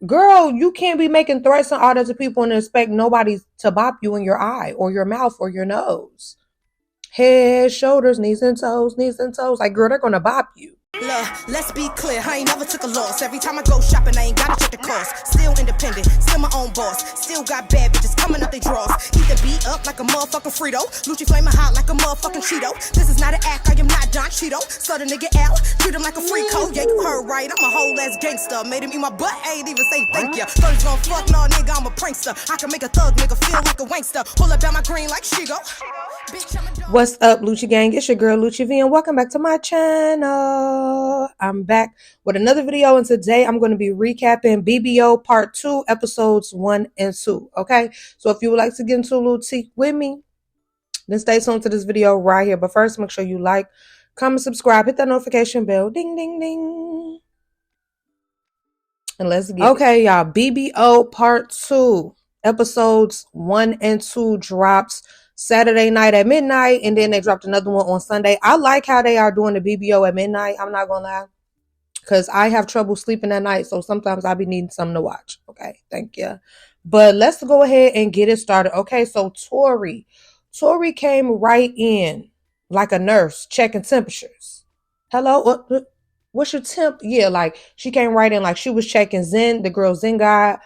Girl, you can't be making threats and all that to people and expect nobody to bop you in your eye or your mouth or your nose. Head, shoulders, knees and toes, knees and toes. Like, girl, they're gonna bop you. Look, let's be clear, I ain't never took a loss. Every time I go shopping, I ain't gotta check the cost. Still independent, still my own boss. Still got bad bitches coming up they drawers. Heat the beat up like a motherfucking Frito. Lucci flaming hot like a motherfucking Cheeto. This is not an act, I am not Don Cheeto. Slut a nigga out, treat him like a free code. Yeah, you heard right, I'm a whole ass gangster. Made him eat my butt, I ain't even say thank ya. First gon' fuck, no nigga, I'm a prankster. I can make a thug nigga feel like a wankster. Pull up at my green like Shigo. What's up, Lucci Gang? It's your girl, Lucci V, and welcome back to my channel. I'm back with another video, and today I'm going to be recapping BBO Part 2, Episodes 1 and 2, okay? So if you would like to get into a little tea with me, then stay tuned to this video right here. But first, make sure you like, comment, subscribe, hit that notification bell, ding, ding, ding. And let's get okay, y'all. BBO Part 2, Episodes 1 and 2 drops Saturday night at midnight, and then they dropped another one on Sunday. I like how they are doing the BBO at midnight. I'm not gonna lie, because I have trouble sleeping at night, so sometimes I'll be needing something to watch. Okay, thank you. But let's go ahead and get it started. Okay, so Tori came right in like a nurse checking temperatures. Hello, what's your temp? Yeah, like she came right in like she was checking Zen, the girl Zen guy,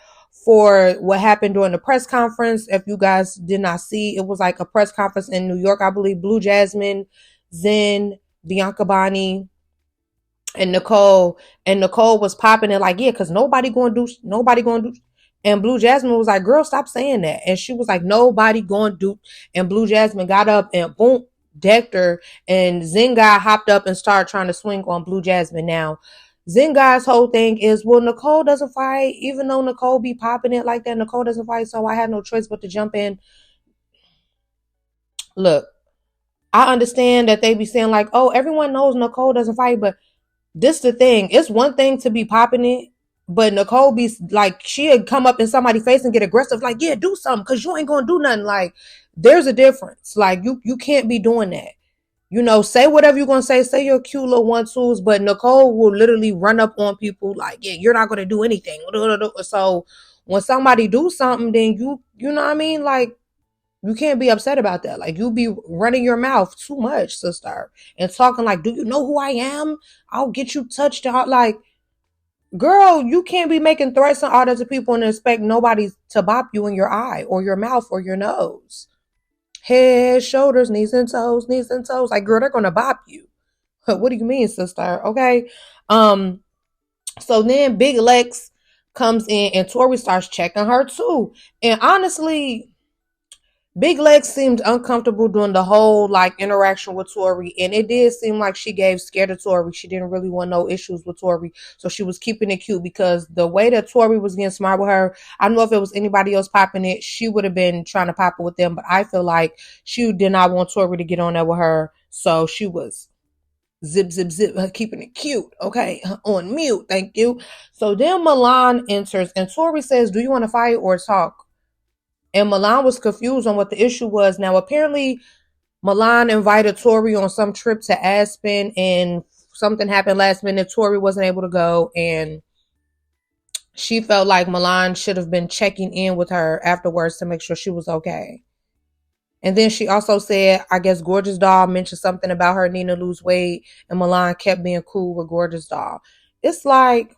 for what happened during the press conference. If you guys did not see, it was like a press conference in New York, I believe. Blue Jasmine, Zen, Bianca Bonnie, and Nicole. And Nicole was popping it like, yeah, because nobody gonna do. And Blue Jasmine was like, girl, stop saying that. And she was like, nobody gonna do. And Blue Jasmine got up and boom, decked her. And Zen guy hopped up and started trying to swing on Blue Jasmine. Now, Zen guy's whole thing is, well, Nicole doesn't fight. Even though Nicole be popping it like that, Nicole doesn't fight. So I had no choice but to jump in. Look, I understand that they be saying like, oh, everyone knows Nicole doesn't fight. But this the thing. It's one thing to be popping it. But Nicole be like, she'd come up in somebody's face and get aggressive. Like, yeah, do something because you ain't going to do nothing. Like, there's a difference. Like, you can't be doing that. You know, say whatever you're going to say your cute little one-twos, but Nicole will literally run up on people like, yeah, you're not going to do anything. So when somebody do something, then you know what I mean? Like, you can't be upset about that. Like, you be running your mouth too much, sister, and talking like, do you know who I am? I'll get you touched out. Like, girl, you can't be making threats and all that to people and expect nobody to bop you in your eye or your mouth or your nose. Head, shoulders, knees and toes, knees and toes. Like, girl, they're gonna bop you. What do you mean, sister? Okay. So then Big Lex comes in and Tori starts checking her too. And honestly, Big Lex seemed uncomfortable doing the whole like interaction with Tori, and it did seem like she gave scared of Tori. She didn't really want no issues with Tori, so she was keeping it cute because the way that Tori was getting smart with her, I don't know if it was anybody else popping it, she would have been trying to pop it with them, but I feel like she did not want Tori to get on there with her, so she was zip, zip, zip, keeping it cute. Okay, on mute, thank you. So then Milan enters, and Tori says, "Do you want to fight or talk?" And Milan was confused on what the issue was. Now, apparently, Milan invited Tori on some trip to Aspen, and something happened last minute. Tori wasn't able to go, and she felt like Milan should have been checking in with her afterwards to make sure she was okay. And then she also said, I guess Gorgeous Doll mentioned something about her needing to lose weight, and Milan kept being cool with Gorgeous Doll. It's like,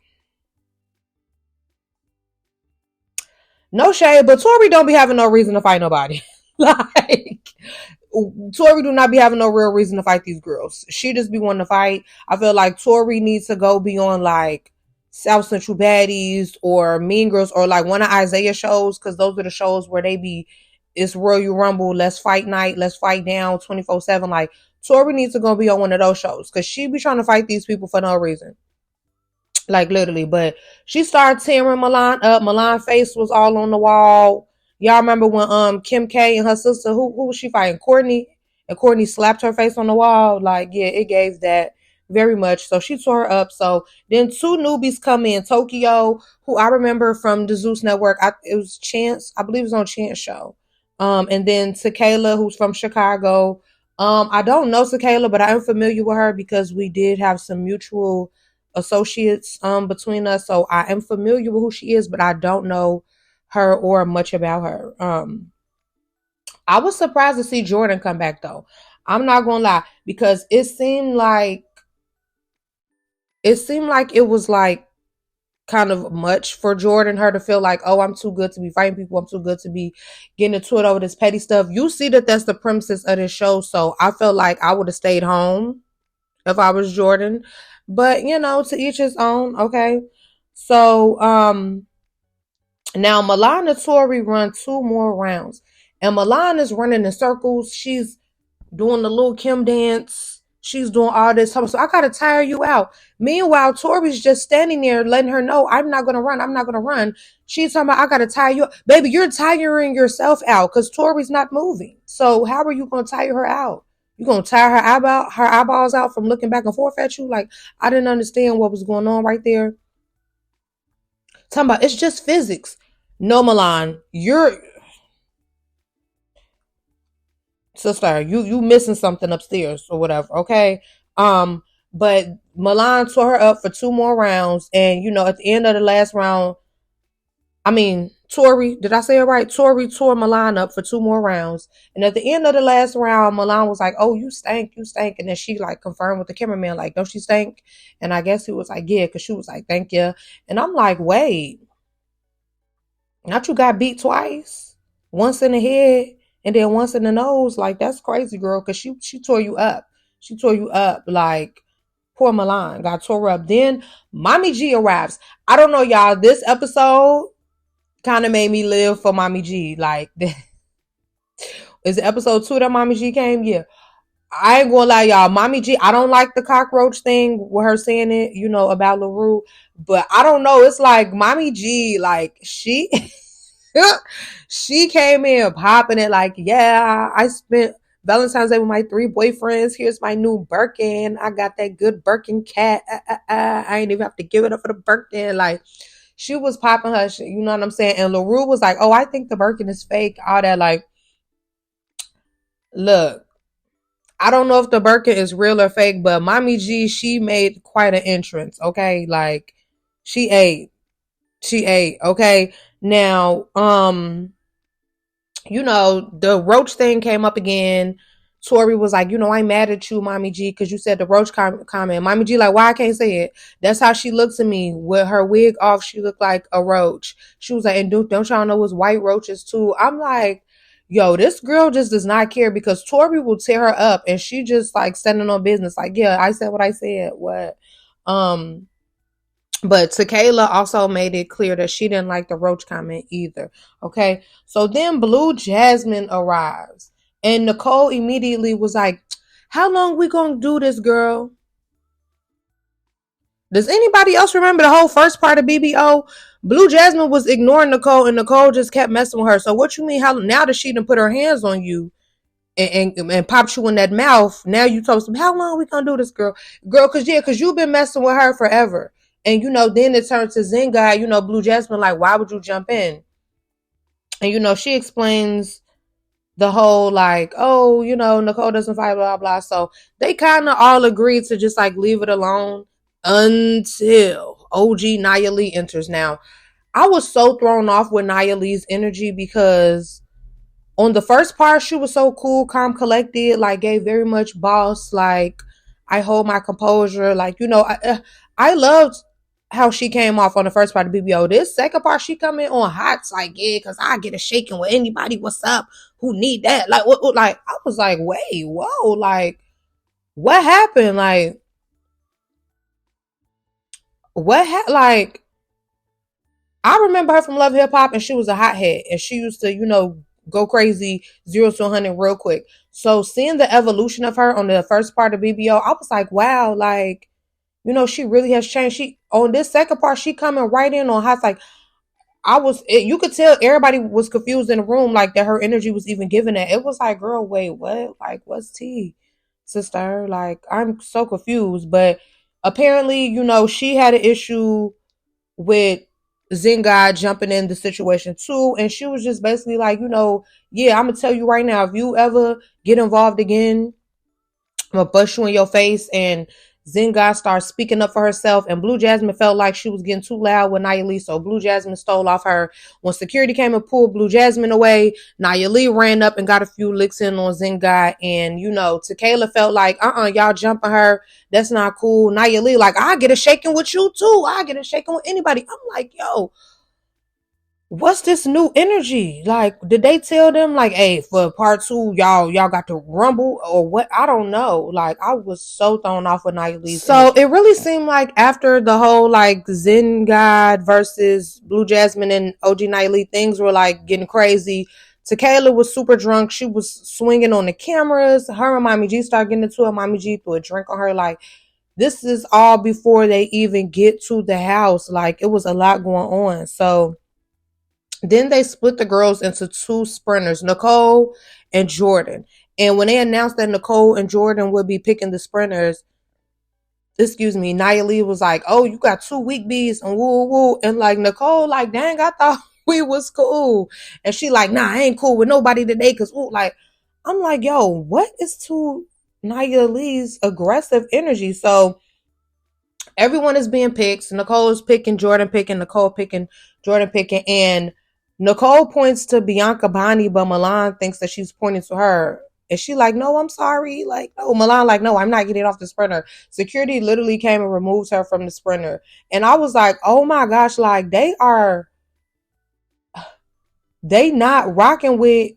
no shade, but Tori don't be having no reason to fight nobody. Like, Tori do not be having no real reason to fight these girls. She just be wanting to fight. I feel like Tori needs to go be on like South Central Baddies or Mean Girls or like one of Isaiah shows, because those are the shows where they be, it's Royal Rumble, let's fight night, let's fight down 24/7. Like, Tori needs to go be on one of those shows because she be trying to fight these people for no reason. Like, literally. But she started tearing Milan up. Milan's face was all on the wall. Y'all remember when Kim K and her sister, who was she fighting? Courtney. And Courtney slapped her face on the wall. Like, yeah, it gave that very much. So she tore her up. So then two newbies come in. Tokyo, who I remember from the Zeus Network. It was Chance. I believe it was on Chance show. And then Tequila, who's from Chicago. I don't know Tequila, but I am familiar with her because we did have some mutual associates between us, so I am familiar with who she is, but I don't know her or much about her. I was surprised to see Jordan come back though. I'm not gonna lie, because it seemed like it was like kind of much for Jordan, her to feel like, oh, I'm too good to be fighting people. I'm too good to be getting into it over this petty stuff. You see that that's the premises of this show. So I felt like I would have stayed home if I was Jordan. But, to each his own. Okay. So, now Milan and Tori run two more rounds. And Milan is running in circles. She's doing the little Kim dance. She's doing all this. So I gotta tire you out. Meanwhile, Tori's just standing there letting her know, I'm not gonna run. I'm not gonna run. She's talking about, I gotta tire you out. Baby, you're tiring yourself out because Tori's not moving. So how are you gonna tire her out? You gonna tire her eyeballs out from looking back and forth at you? Like, I didn't understand what was going on right there. Talking about, it's just physics. No, Milan, you're sister, you missing something upstairs or whatever, okay? But Milan tore her up for two more rounds, and at the end of the last round, I mean, Tori, did I say it right? Tori tore Milan up for two more rounds, and at the end of the last round, Milan was like, "Oh, you stank," and then she like confirmed with the cameraman, like, "Don't she stink?" And I guess he was like, "Yeah," because she was like, "Thank you," and I'm like, "Wait, not you got beat twice, once in the head and then once in the nose. Like, that's crazy, girl, because she tore you up. She tore you up. Like, poor Milan got tore up. Then Mommy G arrives. I don't know, y'all. This episode kind of made me live for Mommy G. Like, is it episode 2 that Mommy G came? Yeah. I ain't gonna lie, y'all. Mommy G, I don't like the cockroach thing with her saying it, about LaRue. But I don't know. It's like Mommy G, like, she came in popping it like, yeah, I spent Valentine's Day with my 3 boyfriends. Here's my new Birkin. I got that good Birkin cat. I ain't even have to give it up for the Birkin. Like, she was popping her shit, you know what I'm saying? And LaRue was like, oh, I think the Birkin is fake. All that, like, look, I don't know if the Birkin is real or fake, but Mommy G, she made quite an entrance, okay? Like, she ate. She ate, okay? Now, the roach thing came up again. Tori was like, I'm mad at you, Mommy G, because you said the roach comment. Mommy G, like, why I can't say it? That's how she looked to me. With her wig off, she looked like a roach. She was like, and don't y'all know it's white roaches too? I'm like, yo, this girl just does not care, because Tori will tear her up, and she just like standing on business. Like, yeah, I said what I said. What? But Tequila also made it clear that she didn't like the roach comment either. Okay. So then Blue Jasmine arrives. And Nicole immediately was like, how long we gonna do this, girl? Does anybody else remember the whole first part of BBO? Blue Jasmine was ignoring Nicole, and Nicole just kept messing with her. So what you mean, how now that she done put her hands on you and popped you in that mouth, now you told them, how long we gonna do this, girl? Girl, cause you've been messing with her forever. And then it turned to Zengai, Blue Jasmine, like, why would you jump in? And she explains the whole like, oh, Nicole doesn't fight, blah blah. So they kind of all agreed to just like leave it alone until OG Nia Lee enters. Now, I was so thrown off with Nia Lee's energy, because on the first part, she was so cool, calm, collected, like gave very much boss, like, I hold my composure. Like, I loved how she came off on the first part of BBO. This second part, she come in on hots, like, yeah, because I get a shaking with anybody. What's up? Who need that? Like, what? Like, I was like, wait, whoa, like, what happened? Like, like, I remember her from Love Hip Hop, and she was a hothead, and she used to, go crazy 0 to 100 real quick. So seeing the evolution of her on the first part of BBO, I was like, wow, like, she really has changed. She on this second part, she coming right in on hot. Like, you could tell everybody was confused in the room, like that her energy was even given that. It was like, girl, wait, what? Like, what's tea, sister? Like, I'm so confused. But apparently, she had an issue with Zengai jumping in the situation too, and she was just basically like, yeah, I'm gonna tell you right now, if you ever get involved again, I'm gonna bust you in your face. And Zen God started speaking up for herself, and Blue Jasmine felt like she was getting too loud with Nia Lee, so Blue Jasmine stole off her. When security came and pulled Blue Jasmine away, Nia Lee ran up and got a few licks in on Zen God, and Tequila felt like, y'all jumping her. That's not cool. Nia Lee like, I get a shaking with you too. I get a shaking with anybody. I'm like, yo, what's this new energy? Like, did they tell them like, hey, for part two, y'all got to rumble or what? I don't know. Like, I was so thrown off with Nia Lee's so energy. It really seemed like after the whole like Zen God versus Blue Jasmine and OG Nia Lee, things were like getting crazy. Tequila was super drunk. She was swinging on the cameras. Her and Mommy G started getting into it. Mommy G threw a drink on her. Like, this is all before they even get to the house. Like, it was a lot going on. So then they split the girls into two sprinters, Nicole and Jordan. And when they announced that Nicole and Jordan would be picking the sprinters, Nia Lee was like, oh, you got two weak bees and woo woo. And like Nicole, like, dang, I thought we was cool. And she like, nah, I ain't cool with nobody today. Cause like, I'm like, yo, what is to Nia Lee's aggressive energy? So everyone is being picked. Nicole is picking, Jordan picking, Nicole picking, Jordan picking, and Nicole points to Bianca Bonnie, but Milan thinks that she's pointing to her. And she like, no, I'm sorry. Like, no, Milan like, no, I'm not getting off the sprinter. Security literally came and removed her from the sprinter. And I was like, oh my gosh, like they not rocking with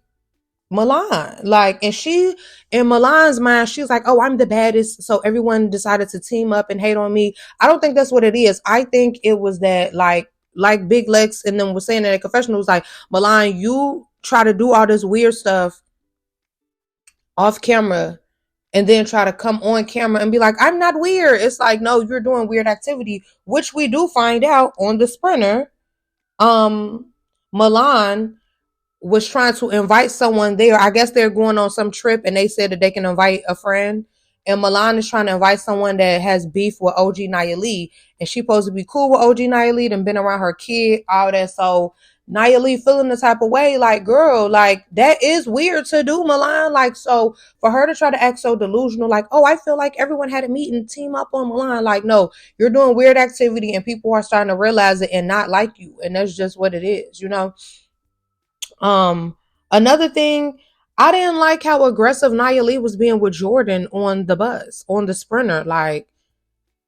Milan. Like, and she, in Milan's mind, she was like, oh, I'm the baddest. So everyone decided to team up and hate on me. I don't think that's what it is. I think it was that like Big Lex and them was saying in a confessional was like, Milan, you try to do all this weird stuff off camera and then try to come on camera and be like, I'm not weird. It's like, no, you're doing weird activity, which we do find out on the sprinter. Milan was trying to invite someone there. I guess they're going on some trip and they said that they can invite a friend. And Milan is trying to invite someone that has beef with OG Nia Lee. And she supposed to be cool with OG Nia Lee and been around her kid, all that. So Nia Lee feeling the type of way, like, girl, like, that is weird to do, Milan. Like, so for her to try to act so delusional, like, oh, I feel like everyone had a meeting, team up on Milan. Like, no, you're doing weird activity and people are starting to realize it and not like you. And that's just what it is, you know? Another thing, I didn't like how aggressive Nia Lee was being with Jordan on the bus, on the sprinter. Like,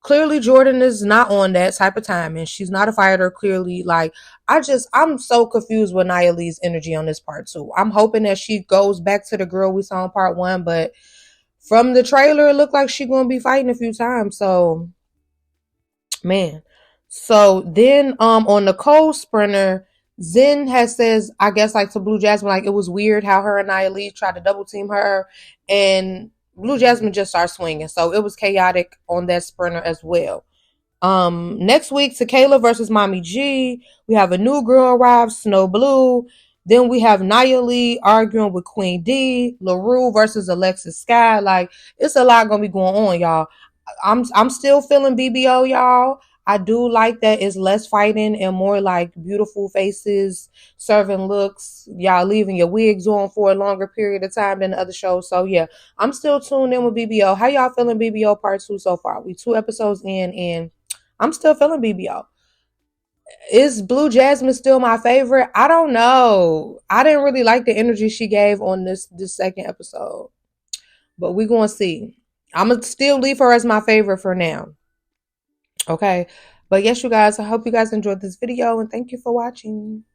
clearly Jordan is not on that type of time and she's not a fighter, clearly. Like, I'm so confused with Nia Lee's energy on this part too. I'm hoping that she goes back to the girl we saw in part one, but from the trailer, it looked like she's gonna be fighting a few times. So, man. So then on the Cole sprinter, Zen has says, I guess like to Blue Jasmine, like it was weird how her and Nia Lee tried to double team her and Blue Jasmine just started swinging. So it was chaotic on that sprinter as well. Next week, Tequila versus Mommy G. We have a new girl arrive, Snow Blue. Then we have Nia Lee arguing with Queen D, LaRue versus Alexis Sky. Like, it's a lot gonna be going on, y'all. I'm still feeling BBO, y'all. I do like that it's less fighting and more like beautiful faces, serving looks, y'all leaving your wigs on for a longer period of time than the other shows. So yeah, I'm still tuned in with BBO. How y'all feeling BBO part 2 so far? We 2 episodes in and I'm still feeling BBO. Is Blue Jasmine still my favorite? I don't know. I didn't really like the energy she gave on this second episode. But we're going to see. I'm going to still leave her as my favorite for now. Okay. But yes, you guys, I hope you guys enjoyed this video and thank you for watching.